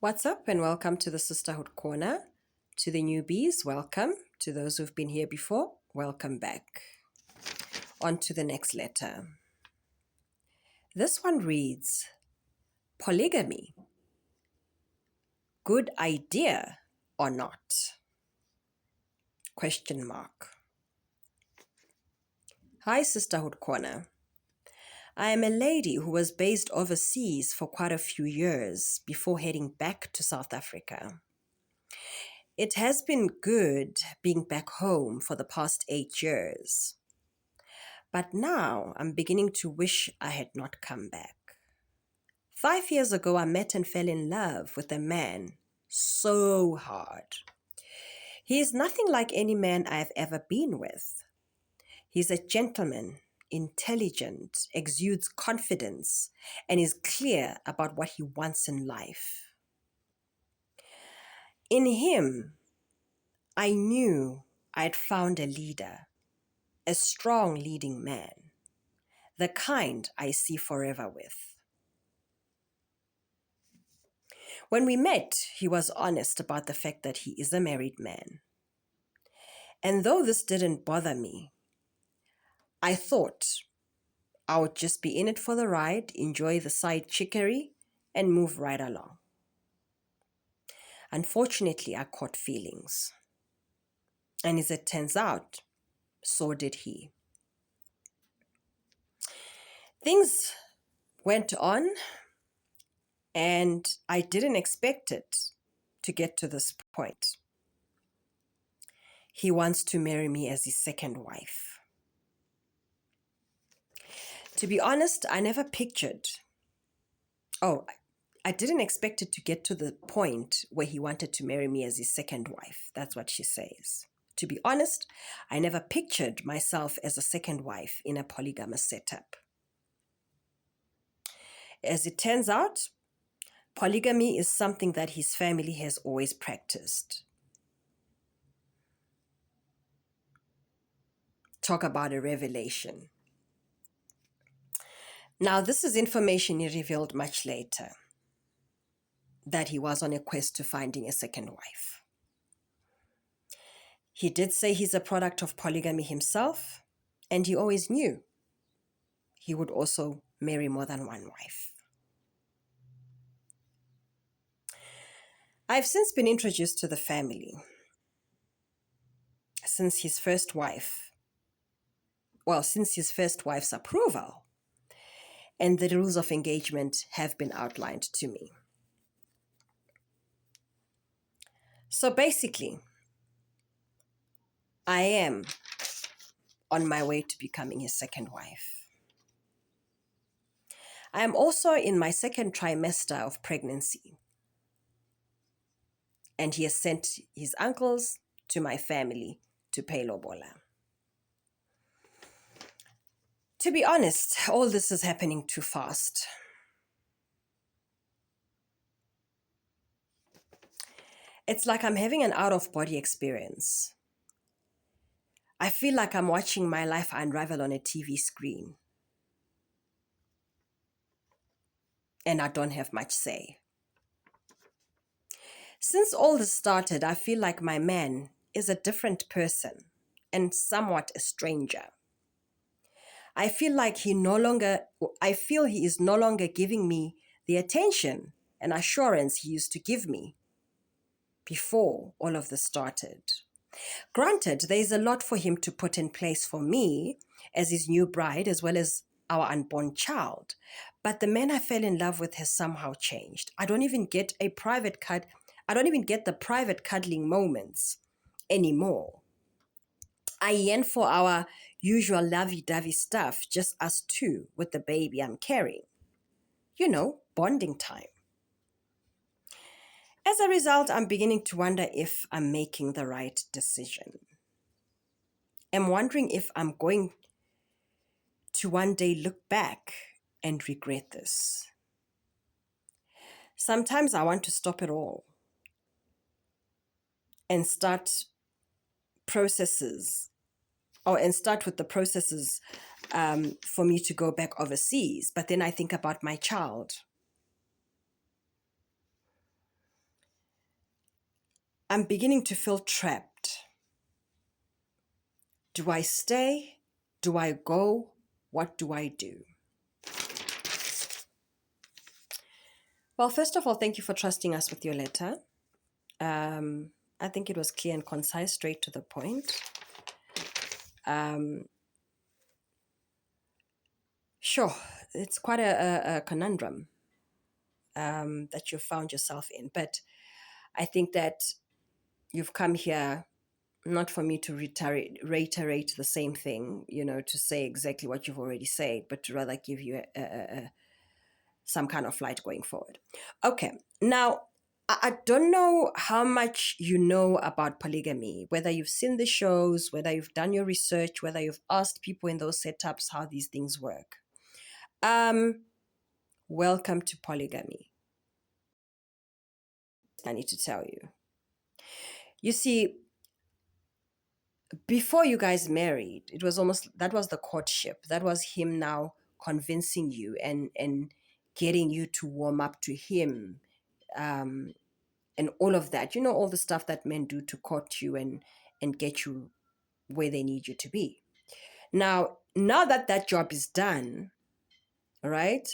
What's up, and welcome to the Sisterhood Corner. To the newbies, welcome. To those who've been here before, welcome back. On to the next letter. This one reads, Polygamy. Good idea or not? Question mark. Hi, Sisterhood Corner. I am a lady who was based overseas for quite a few years before heading back to South Africa. It has been good being back home for the past 8 years. But now I'm beginning to wish I had not come back. 5 years ago, I met and fell in love with a man so hard. He is nothing like any man I have ever been with. He's a gentleman, intelligent, exudes confidence, and is clear about what he wants in life. In him, I knew I had found a leader, a strong leading man, the kind I see forever with. When we met, he was honest about the fact that he is a married man. And though this didn't bother me, I thought I would just be in it for the ride, enjoy the side chickery, and move right along. Unfortunately, I caught feelings. And as it turns out, so did he. Things went on, and I didn't expect it to get to this point. He wants to marry me as his second wife. To be honest, I never pictured. I didn't expect it to get to the point where he wanted to marry me as his second wife. That's what she says. To be honest, I never pictured myself as a second wife in a polygamous setup. As it turns out, polygamy is something that his family has always practiced. Talk about a revelation. Now, this is information he revealed much later, that he was on a quest to finding a second wife. He did say he's a product of polygamy himself, and he always knew he would also marry more than one wife. I've since been introduced to the family since his first wife's approval, and the rules of engagement have been outlined to me. So basically, I am on my way to becoming his second wife. I am also in my second trimester of pregnancy, and he has sent his uncles to my family to pay lobola. To be honest, all this is happening too fast. It's like I'm having an out-of-body experience. I feel like I'm watching my life unravel on a TV screen. And I don't have much say. Since all this started, I feel like my man is a different person and somewhat a stranger. I feel he is no longer giving me the attention and assurance he used to give me before all of this started. Granted, there is a lot for him to put in place for me as his new bride, as well as our unborn child. But the man I fell in love with has somehow changed. I don't even get the private cuddling moments anymore. I yearn for our usual lovey-dovey stuff, just us two with the baby I'm carrying. Bonding time. As a result, I'm beginning to wonder if I'm making the right decision. I'm wondering if I'm going to one day look back and regret this. Sometimes I want to stop it all and start with the processes for me to go back overseas. But then I think about my child. I'm beginning to feel trapped. Do I stay? Do I go? What do I do? Well, first of all, thank you for trusting us with your letter. I think it was clear and concise, straight to the point. Sure, it's quite a conundrum that you found yourself in, but I think that you've come here not for me to reiterate the same thing, to say exactly what you've already said, but to rather give you some kind of light going forward. Okay, now I don't know how much you know about polygamy, whether you've seen the shows, whether you've done your research, whether you've asked people in those setups how these things work. Welcome to polygamy. I need to tell you. You see, before you guys married, it was almost that was the courtship. That was him now convincing you and getting you to warm up to him, and all of that. All the stuff that men do to court you and get you where they need you to be. Now that job is done, all right?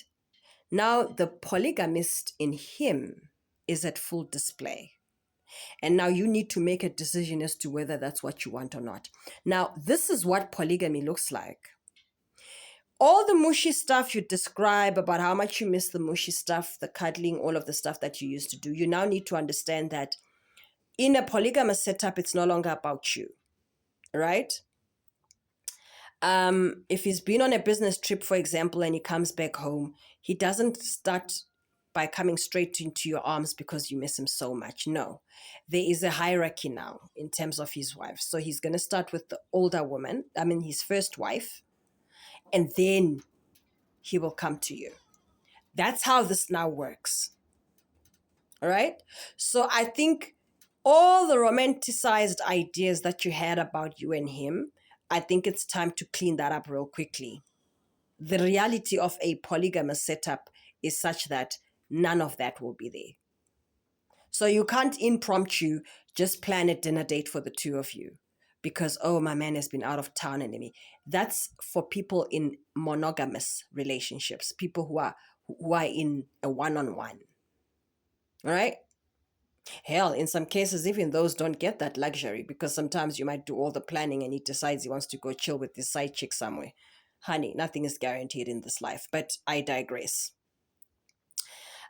Now the polygamist in him is at full display. And now you need to make a decision as to whether that's what you want or not. Now, this is what polygamy looks like. All the mushy stuff you describe about how much you miss the mushy stuff, the cuddling, all of the stuff that you used to do, you now need to understand that in a polygamous setup, it's no longer about you, right? If he's been on a business trip, for example, and he comes back home, he doesn't start by coming straight into your arms because you miss him so much. No, there is a hierarchy now in terms of his wife. So he's going to start with the older woman, his first wife, and then he will come to you. That's how this now works. All right. So I think all the romanticized ideas that you had about you and him, I think it's time to clean that up real quickly. The reality of a polygamous setup is such that none of that will be there. So you can't impromptu just plan a dinner date for the two of you because, oh, my man has been out of town and me. That's for people in monogamous relationships, people who are in a one-on-one. All right? Hell, in some cases, even those don't get that luxury because sometimes you might do all the planning and he decides he wants to go chill with his side chick somewhere. Honey, nothing is guaranteed in this life, but I digress.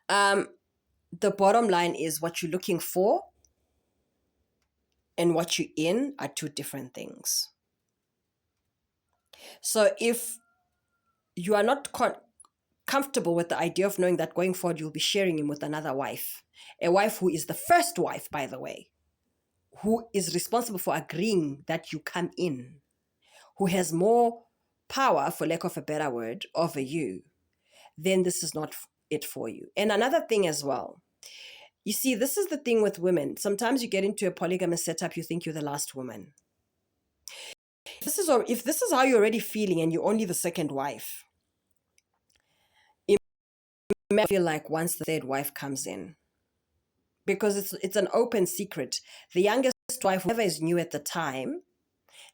The bottom line is what you're looking for and what you're in are two different things. So if you are not comfortable with the idea of knowing that going forward you'll be sharing him with another wife, a wife who is the first wife, by the way, who is responsible for agreeing that you come in, who has more power, for lack of a better word, over you, then this is not it for you. And another thing as well, you see, this is the thing with women. Sometimes you get into a polygamous setup, you think you're the last woman. If this is how you're already feeling and you're only the second wife, it may feel like once the third wife comes in, because it's an open secret. The youngest wife, whoever is new at the time,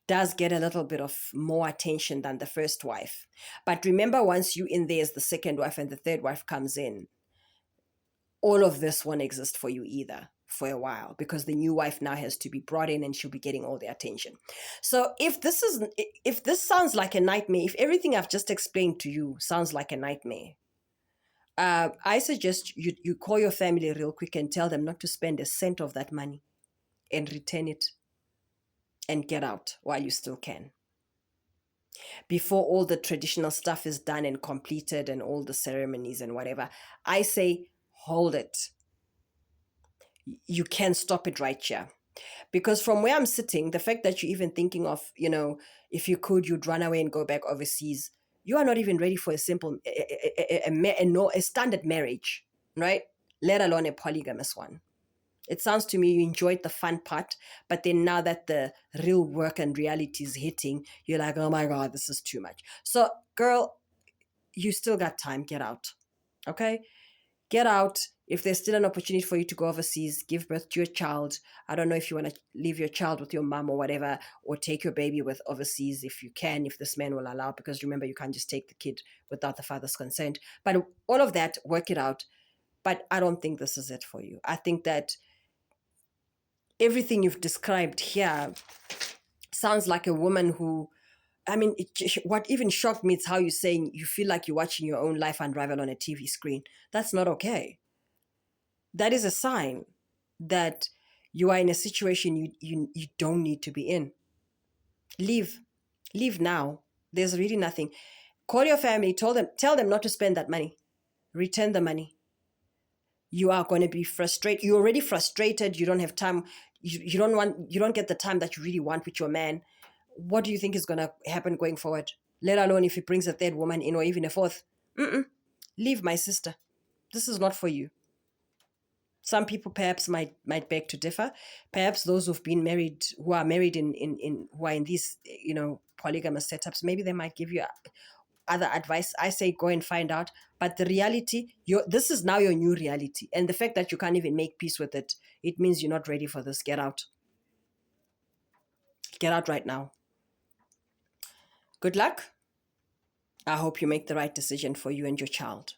does get a little bit of more attention than the first wife. But remember, once you in there as the second wife and the third wife comes in, all of this won't exist for you either for a while because the new wife now has to be brought in and she'll be getting all the attention. So if this sounds like a nightmare, if everything I've just explained to you sounds like a nightmare, I suggest you call your family real quick and tell them not to spend a cent of that money and return it and get out while you still can. Before all the traditional stuff is done and completed and all the ceremonies and whatever, I say hold it. You can stop it right here. Because from where I'm sitting, the fact that you're even thinking of, if you could, you'd run away and go back overseas. You are not even ready for a simple, a standard marriage, right? Let alone a polygamous one. It sounds to me you enjoyed the fun part, but then now that the real work and reality is hitting, you're like, oh my God, this is too much. So, girl, you still got time. Get out. Okay? Get out. If there's still an opportunity for you to go overseas, give birth to your child. I don't know if you want to leave your child with your mom or whatever, or take your baby with overseas if you can, if this man will allow, because remember, you can't just take the kid without the father's consent. But all of that, work it out. But I don't think this is it for you. I think that everything you've described here sounds like a woman who, I mean, what even shocked me is how you're saying you feel like you're watching your own life unravel on a TV screen. That's not okay. That is a sign that you are in a situation you don't need to be in. Leave. Leave now. There's really nothing. Call your family, tell them not to spend that money. Return the money. You are going to be frustrated. You're already frustrated. You don't have time. You don't get the time that you really want with your man. What do you think is going to happen going forward? Let alone if he brings a third woman in or even a fourth. Leave, my sister. This is not for you. Some people perhaps might beg to differ. Perhaps those who've been married, who are married who are in these, polygamous setups, maybe they might give you other advice. I say go and find out. But the reality, this is now your new reality. And the fact that you can't even make peace with it, it means you're not ready for this. Get out. Get out right now. Good luck. I hope you make the right decision for you and your child.